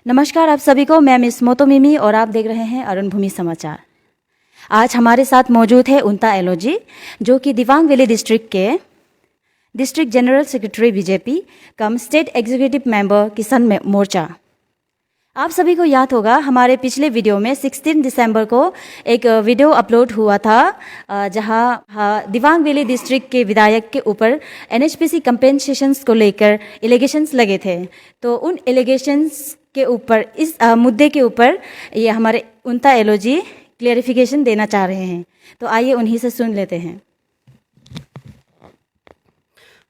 नमस्कार आप सभी को। मैं मिस मोतोमिमी और आप देख रहे हैं अरुण भूमि समाचार। आज हमारे साथ मौजूद है उनता एलोजी, जो कि दिबांग वैली डिस्ट्रिक्ट के डिस्ट्रिक्ट जनरल सेक्रेटरी बीजेपी कम स्टेट एग्जीक्यूटिव मेंबर किसान मोर्चा। आप सभी को याद होगा, हमारे पिछले वीडियो में 16 दिसंबर को एक वीडियो अपलोड हुआ था जहां दिबांग वैली डिस्ट्रिक्ट के विधायक के ऊपर एनएचपीसी कंपेंसेशंस को लेकर एलिगेशंस लगे थे। तो उन एलिगेशंस के ऊपर, इस मुद्दे के ऊपर ये हमारे उनता एलोजी क्लियरिफिकेशन देना चाह रहे हैं। तो आइए उन्हीं से सुन लेते हैं।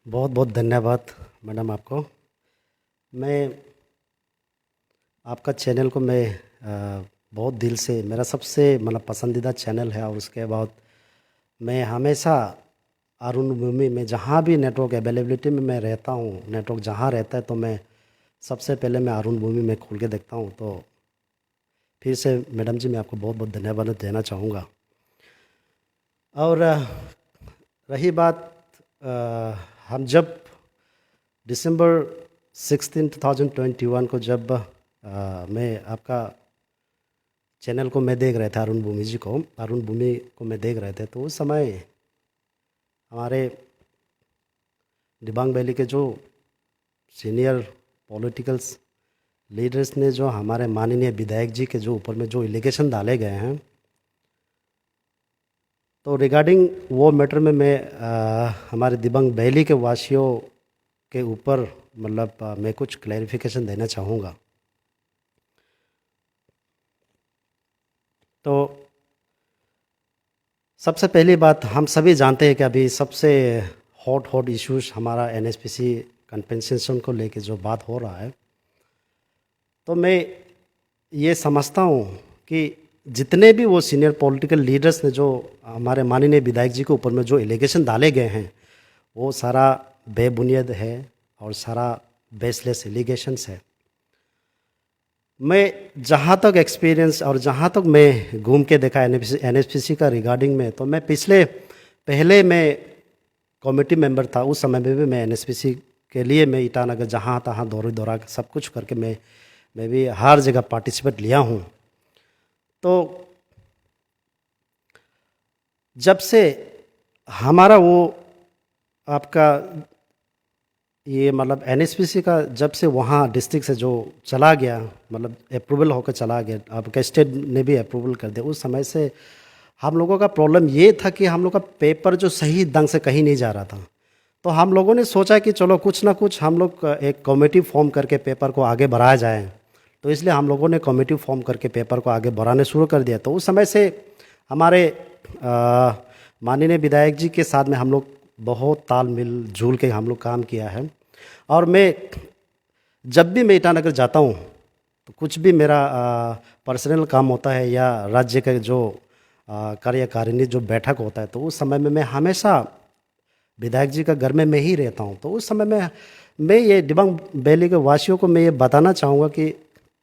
बहुत बहुत धन्यवाद मैडम आपको। मैं आपका चैनल को मैं बहुत दिल से, मेरा सबसे मतलब पसंदीदा चैनल है। और उसके बाद मैं हमेशा अरुण भूमि में जहाँ भी नेटवर्क अवेलेबिलिटी में मैं रहता हूँ, नेटवर्क जहाँ रहता है, तो मैं सबसे पहले मैं अरुण भूमि में खोल के देखता हूँ। तो फिर से मैडम जी, मैं आपको बहुत बहुत धन्यवाद देना चाहूँगा। और रही बात, हम जब दिसंबर 16, 2021 को जब मैं आपका चैनल को मैं देख रहे थे, अरुण भूमि को मैं देख रहे थे, तो उस समय हमारे दिबांग वैली के जो सीनियर पॉलिटिकल्स लीडर्स ने जो हमारे माननीय विधायक जी के जो ऊपर में जो एलिगेशन डाले गए हैं, तो रिगार्डिंग वो मैटर में मैं हमारे दिबांग वैली के वासियों के ऊपर मतलब मैं कुछ क्लैरिफिकेशन देना चाहूँगा। तो सबसे पहली बात, हम सभी जानते हैं कि अभी सबसे हॉट इश्यूज हमारा एनएचपीसी कंपेंसेशन को लेके जो बात हो रहा है। तो मैं ये समझता हूँ कि जितने भी वो सीनियर पॉलिटिकल लीडर्स ने जो हमारे माननीय विधायक जी के ऊपर में जो एलिगेशन डाले गए हैं, वो सारा बेबुनियाद है और सारा बेसलेस एलिगेशंस है। मैं जहाँ तक एक्सपीरियंस और जहाँ तक मैं घूम के देखा एनएचपीसी का रिगार्डिंग में, तो मैं पहले मैं कमेटी मेंबर था। उस समय में भी मैं एनएचपीसी के लिए मैं ईटानगर जहाँ तहाँ दौरा सब कुछ करके मैं भी हर जगह पार्टिसिपेट लिया हूँ। तो जब से हमारा वो आपका ये मतलब एनएचपीसी का जब से वहाँ डिस्ट्रिक्ट से जो चला गया, मतलब अप्रूवल होकर चला गया, आपका स्टेट ने भी अप्रूवल कर दिया, उस समय से हम लोगों का प्रॉब्लम ये था कि हम लोग का पेपर जो सही ढंग से कहीं नहीं जा रहा था। तो हम लोगों ने सोचा कि चलो कुछ ना कुछ हम लोग एक कमेटी फॉर्म करके पेपर को आगे बढ़ाया जाए। तो इसलिए हम लोगों ने कमेटी फॉर्म करके पेपर को आगे बढ़ाने शुरू कर दिया। तो उस समय से हमारे माननीय विधायक जी के साथ में हम लोग बहुत तालमेल झूल के हम लोग काम किया है। और मैं जब भी मैं ईटानगर जाता हूँ, तो कुछ भी मेरा पर्सनल काम होता है या राज्य का जो कार्यकारिणी जो बैठक होता है, तो उस समय में मैं हमेशा विधायक जी का घर में मैं ही रहता हूँ। तो उस समय में मैं ये दिबांग वैली के वासियों को मैं ये बताना चाहूँगा कि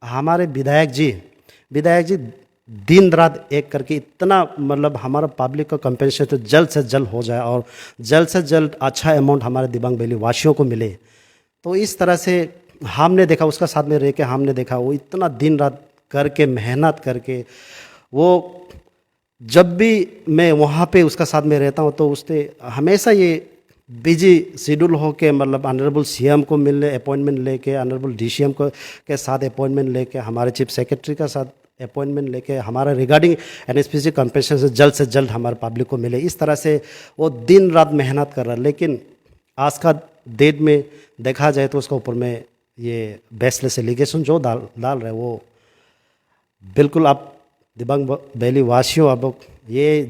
हमारे विधायक जी दिन रात एक करके इतना मतलब हमारा पब्लिक का कंपेंसेशन जल्द से जल्द हो जाए और जल्द से जल्द अच्छा अमाउंट हमारे दिबांग वैली वासियों को मिले। तो इस तरह से हमने देखा, उसका साथ में रह के हमने देखा, वो इतना दिन रात करके मेहनत करके, वो जब भी मैं वहाँ पे उसका साथ में रहता हूँ तो उसने हमेशा ये बिजी शेड्यूल हो के मतलब ऑनरेबल सीएम को मिलने अपॉइंटमेंट लेके, ऑनरेबल डीसीएम को के साथ अपॉइंटमेंट लेके, हमारे चीफ सेक्रेटरी का साथ अपॉइंटमेंट लेके, हमारा रिगार्डिंग एनएचपीसी कंपेंसेशन से जल्द हमारे पब्लिक को मिले, इस तरह से वो दिन रात मेहनत कर रहा है। लेकिन आज का डेट में देखा जाए तो उसका ऊपर में ये बेसलेस एलिगेशन जो डाल रहे, वो बिल्कुल आप दिबांग वैली वासियों, आप लोग ये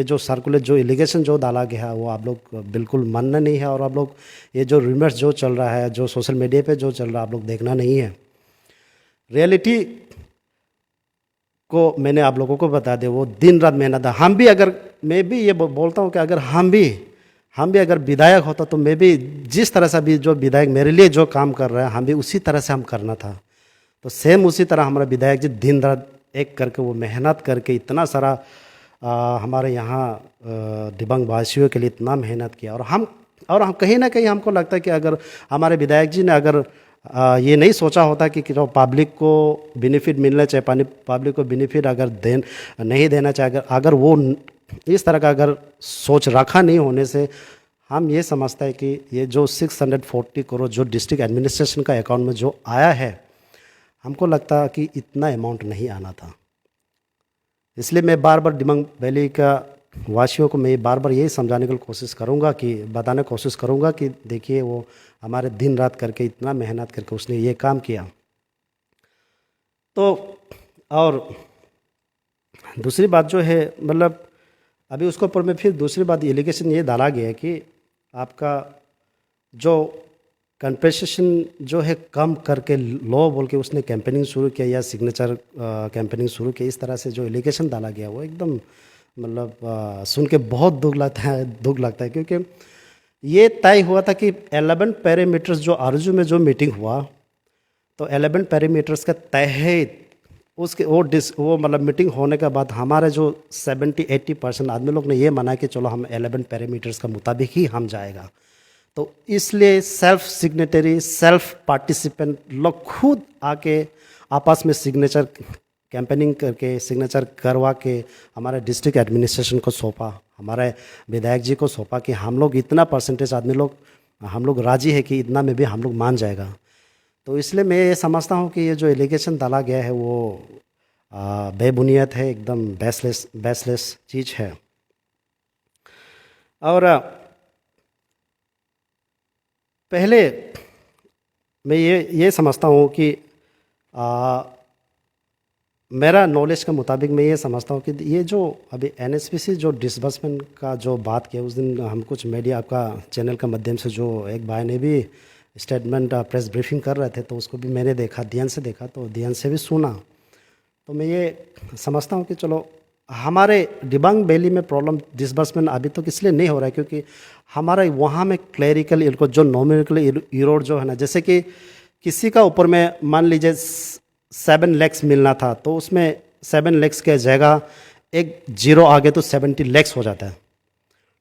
जो सर्कुलर जो एलिगेशन जो डाला गया है, वो आप लोग बिल्कुल मानना नहीं है। और आप लोग ये जो रूमर्स जो चल रहा है, जो सोशल मीडिया पे जो चल रहा है, आप लोग देखना नहीं है। रियलिटी को मैंने आप लोगों को बता दिया, वो दिन रात मेहनत है। हम भी अगर, मैं भी ये बोलता हूँ कि अगर हम भी अगर विधायक होता, तो मैं भी जिस तरह से भी जो विधायक मेरे लिए जो काम कर रहा है, हम भी उसी तरह से हम करना था। तो सेम उसी तरह हमारा विधायक जी दिन रात एक करके वो मेहनत करके इतना सारा हमारे यहाँ दिबांग वासियों के लिए इतना मेहनत किया। और हम कहीं ना कहीं हमको लगता है कि अगर हमारे विधायक जी ने अगर ये नहीं सोचा होता कि पब्लिक को बेनिफिट मिलना चाहिए, पब्लिक को बेनिफिट अगर नहीं देना चाहिए, अगर वो इस तरह का अगर सोच रखा नहीं होने से हम ये समझते हैं कि ये जो 640 करोड़ जो डिस्ट्रिक्ट एडमिनिस्ट्रेशन का अकाउंट में जो आया है, हमको लगता कि इतना अमाउंट नहीं आना था। इसलिए मैं बार बार दिबांग वैली का वासियों को मैं बार बार यही समझाने की कोशिश करूँगा, कि बताने की कोशिश करूँगा कि देखिए वो हमारे दिन रात करके इतना मेहनत करके उसने ये काम किया। तो और दूसरी बात जो है, मतलब अभी उसके ऊपर में फिर दूसरी बात एलिगेशन ये डाला गया है कि आपका जो कंपेंसेशन जो है कम करके लो बोल के उसने कैंपेनिंग शुरू किया या सिग्नेचर कैंपेनिंग शुरू किया, इस तरह से जो एलिगेशन डाला गया वो एकदम मतलब सुन के बहुत दुख लगता है क्योंकि ये तय हुआ था कि 11 पैरामीटर्स जो आरजू में जो मीटिंग हुआ, तो 11 पैरामीटर्स का तहत उसके वो मतलब मीटिंग होने के बाद हमारे जो 70-80% आदमी लोग ने ये माना कि चलो हम 11 पैरामीटर्स का मुताबिक ही हम जाएगा। तो इसलिए सेल्फ सिग्नेटरी सेल्फ पार्टिसिपेंट लोग खुद आके आपस में सिग्नेचर कैंपेनिंग करके सिग्नेचर करवा के हमारे डिस्ट्रिक्ट एडमिनिस्ट्रेशन को सौंपा, हमारे विधायक जी को सौंपा कि हम लोग इतना परसेंटेज आदमी लोग हम लोग राजी है कि इतना में भी हम लोग मान जाएगा। तो इसलिए मैं ये समझता हूँ कि ये जो एलिगेशन डाला गया है वो बेबुनियाद है, एकदम बेसलेस चीज़ है। और पहले मैं ये समझता हूँ कि मेरा नॉलेज के मुताबिक मैं ये समझता हूँ कि ये जो अभी एनएसपीसी जो डिसबर्समेंट का जो बात किया, उस दिन हम कुछ मीडिया आपका चैनल का माध्यम से जो एक भाई ने भी स्टेटमेंट प्रेस ब्रीफिंग कर रहे थे, तो उसको भी मैंने देखा, ध्यान से देखा, तो ध्यान से भी सुना। तो मैं ये समझता हूँ कि चलो हमारे दिबांग वैली में प्रॉब्लम डिसबर्समेंट अभी तो इसलिए नहीं हो रहा है क्योंकि हमारा वहाँ में क्लैरिकल इनको जो नॉमिनल इरोड जो है ना, जैसे कि किसी का ऊपर में मान लीजिए 7 lakhs मिलना था, तो उसमें 7 lakhs के जगह एक जीरो आगे तो 70 lakhs हो जाता है।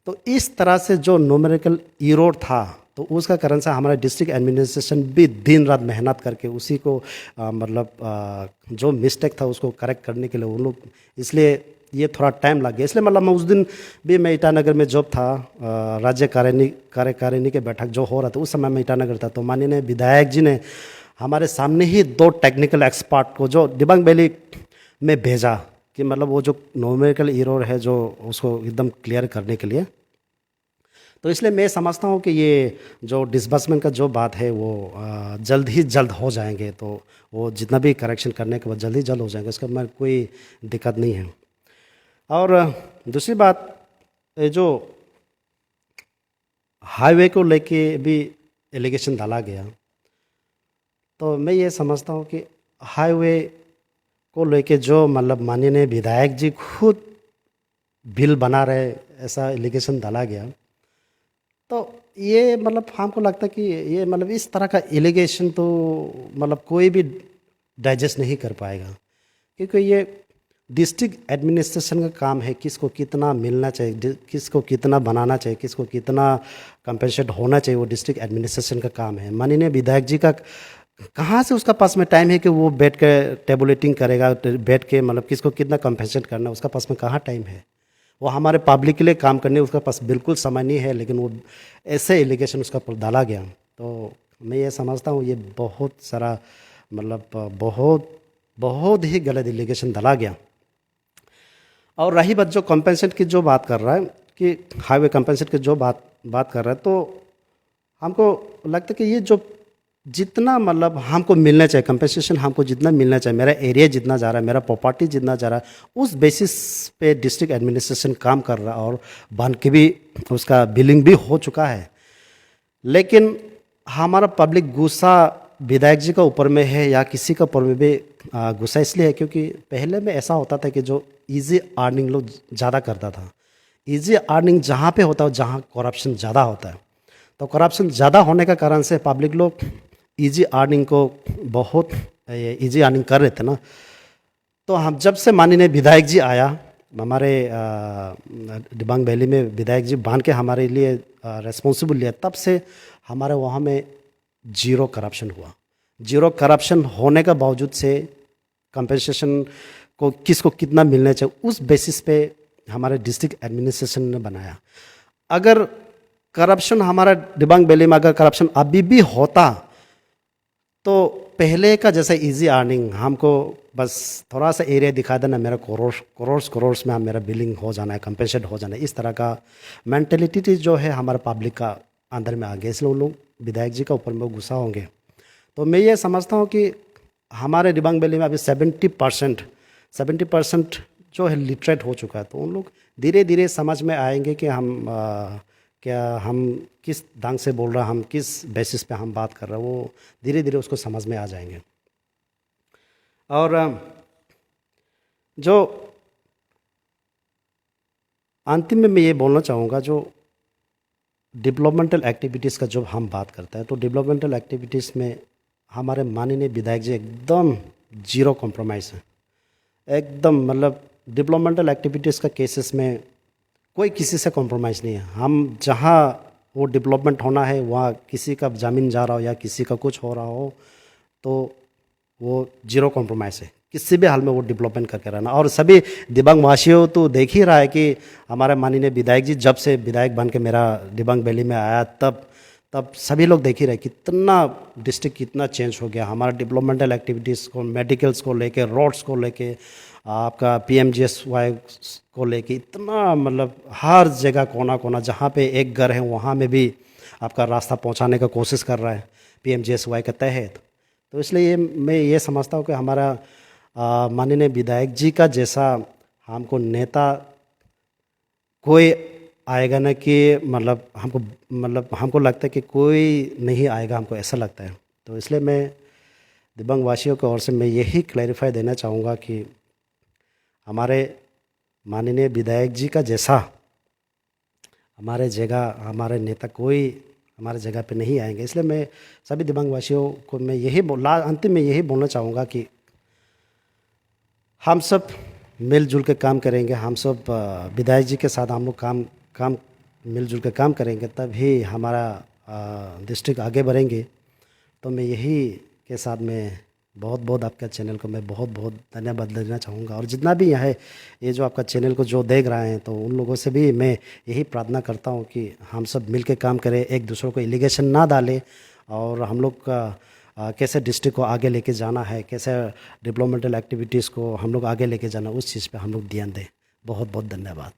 तो इस तरह से जो नॉमिनल इरोड था, तो उसका कारण से हमारा डिस्ट्रिक्ट एडमिनिस्ट्रेशन भी दिन रात मेहनत करके उसी को जो मिस्टेक था उसको करेक्ट करने के लिए उन लोग, इसलिए ये थोड़ा टाइम लग गया। इसलिए मतलब मैं उस दिन भी मैं ईटानगर में जब था, राज्य कार्यकारिणी के बैठक जो हो रहा था, उस समय मैं ईटानगर था, तो माननीय विधायक जी ने हमारे सामने ही 2 टेक्निकल एक्सपर्ट को जो दिबांग वैली में भेजा कि मतलब वो जो नॉमिनल इरोड है जो उसको एकदम क्लियर करने के लिए। तो इसलिए मैं समझता हूँ कि ये जो डिसबर्समेंट का जो बात है वो जल्द ही जल्द हो जाएंगे, तो वो जितना भी करेक्शन करने के बाद जल्द ही जल्द हो जाएंगे, इसका मैं कोई दिक्कत नहीं है। और दूसरी बात, ये जो हाईवे को लेके भी एलिगेशन डाला गया, तो मैं ये समझता हूँ कि हाईवे को लेके जो मतलब माननीय विधायक जी खुद बिल बना रहे, ऐसा एलिगेशन डाला गया, तो ये मतलब हमको लगता है कि ये मतलब इस तरह का एलिगेशन तो मतलब कोई भी डाइजेस्ट नहीं कर पाएगा, क्योंकि ये डिस्ट्रिक्ट एडमिनिस्ट्रेशन का काम है, किसको कितना मिलना चाहिए, किसको कितना बनाना चाहिए, किसको कितना कंपेंसेट होना चाहिए, वो डिस्ट्रिक्ट एडमिनिस्ट्रेशन का काम है। माननीय विधायक जी का कहाँ से उसका पास में टाइम है कि वो बैठ के टेबुलेटिंग करेगा, बैठ के मतलब किसको कितना कंपेंसेट करना, उसका पास में कहाँ टाइम है। वो हमारे पब्लिक के लिए काम करने उसका पास बिल्कुल समय नहीं है, लेकिन वो ऐसे एलिगेशन उसका पर डाला गया। तो मैं ये समझता हूँ ये बहुत सारा मतलब बहुत ही गलत एलिगेशन डाला गया। और रही बात जो कंपेंसेट की जो बात कर रहा है कि हाईवे कंपेंसेट की जो बात कर रहा है, तो हमको लगता है कि ये जो जितना मतलब हमको मिलना चाहिए कंपेंसेशन, हमको जितना मिलना चाहिए, मेरा एरिया जितना जा रहा है, मेरा प्रॉपर्टी जितना जा रहा है, उस बेसिस पे डिस्ट्रिक्ट एडमिनिस्ट्रेशन काम कर रहा है और बन के भी उसका बिलिंग भी हो चुका है। लेकिन हमारा पब्लिक गुस्सा विधायक जी का ऊपर में है या किसी का ऊपर में भी गुस्सा इसलिए है क्योंकि पहले में ऐसा होता था कि जो इजी अर्निंग लोग ज़्यादा करता था। इजी अर्निंग जहाँ पे होता है जहाँ करप्शन ज़्यादा होता है, तो करप्शन ज़्यादा होने का कारण से पब्लिक लोग इजी अर्निंग को बहुत इजी अर्निंग कर रहे थे ना। तो हम जब से माननीय विधायक जी आया हमारे दिबांग वैली में, विधायक जी बन के हमारे लिए रेस्पॉन्सिबल लिया, तब से हमारे वहाँ में जीरो करप्शन हुआ। जीरो करप्शन होने का बावजूद से कंपनसेशन को किसको कितना मिलना चाहिए उस बेसिस पे हमारे डिस्ट्रिक्ट एडमिनिस्ट्रेशन ने बनाया। अगर करप्शन हमारा दिबांग वैली में अगर करप्शन अभी भी होता तो पहले का जैसा इजी अर्निंग हमको बस थोड़ा सा एरिया दिखा देना, मेरा करोड़ में मेरा बिलिंग हो जाना है, कंपेंसेट हो जाना है, इस तरह का मेंटेलिटी जो है हमारे पब्लिक का अंदर में आ गया, इसलिए वो लोग विधायक जी का ऊपर में गुस्सा होंगे। तो मैं ये समझता हूँ कि हमारे दिबांग वैली में अभी 70% जो है लिटरेट हो चुका है, तो उन लोग धीरे धीरे समझ में आएंगे कि क्या हम किस ढंग से बोल रहे हैं, हम किस बेसिस पे हम बात कर रहे हैं, वो धीरे धीरे उसको समझ में आ जाएंगे। और जो अंतिम में मैं ये बोलना चाहूँगा, जो डेवलपमेंटल एक्टिविटीज़ का जब हम बात करते हैं तो डेवलपमेंटल एक्टिविटीज़ में हमारे माननीय विधायक जी एकदम जीरो कॉम्प्रोमाइज़ है, एकदम मतलब डेवलपमेंटल एक्टिविटीज़ का केसेस में कोई किसी से कॉम्प्रोमाइज़ नहीं है। हम जहाँ वो डेवलपमेंट होना है वहाँ किसी का ज़मीन जा रहा हो या किसी का कुछ हो रहा हो तो वो जीरो कॉम्प्रोमाइज़ है, किसी भी हाल में वो डेवलपमेंट करके रहना। और सभी दिबांग वासियों तो देख ही रहा है कि हमारे माननीय विधायक जी जब से विधायक बन के मेरा दिबांग वैली में आया तब सभी लोग देख ही रहे कितना डिस्ट्रिक्ट कितना चेंज हो गया। हमारा डेवलपमेंटल एक्टिविटीज़ को, मेडिकल्स को लेके, रोड्स को लेके, आपका PMGSY को लेके, इतना मतलब हर जगह कोना कोना जहाँ पे एक घर है वहाँ में भी आपका रास्ता पहुँचाने का कोशिश कर रहा है PMGSY के तहत। तो इसलिए मैं ये समझता हूँ कि हमारा माननीय विधायक जी का जैसा हमको नेता कोई आएगा ना, कि मतलब हमको लगता है कि कोई नहीं आएगा, हमको ऐसा लगता है। तो इसलिए मैं दिबांग वासियों की ओर से मैं यही क्लैरिफाई देना चाहूँगा कि हमारे माननीय विधायक जी का जैसा हमारे नेता कोई हमारे जगह पे नहीं आएंगे। इसलिए मैं सभी दिबांग वासियों को मैं अंतिम में यही बोलना चाहूँगा कि हम सब मिलजुल के काम करेंगे, हम सब विधायक जी के साथ हम लोग काम मिलजुल के काम करेंगे, तभी हमारा डिस्ट्रिक्ट आगे बढ़ेंगे। तो मैं यही के साथ मैं बहुत आपका चैनल को मैं बहुत धन्यवाद देना चाहूँगा। और जितना भी यहाँ है ये जो आपका चैनल को जो देख रहे हैं, तो उन लोगों से भी मैं यही प्रार्थना करता हूँ कि हम सब मिल के काम करें, एक दूसरों को एलिगेशन ना डालें, और हम लोग का कैसे डिस्ट्रिक्ट को आगे लेके जाना है, कैसे डेवलपमेंटल एक्टिविटीज़ को हम लोग आगे लेके जाना, उस चीज़ पे हम लोग ध्यान दें। बहुत धन्यवाद।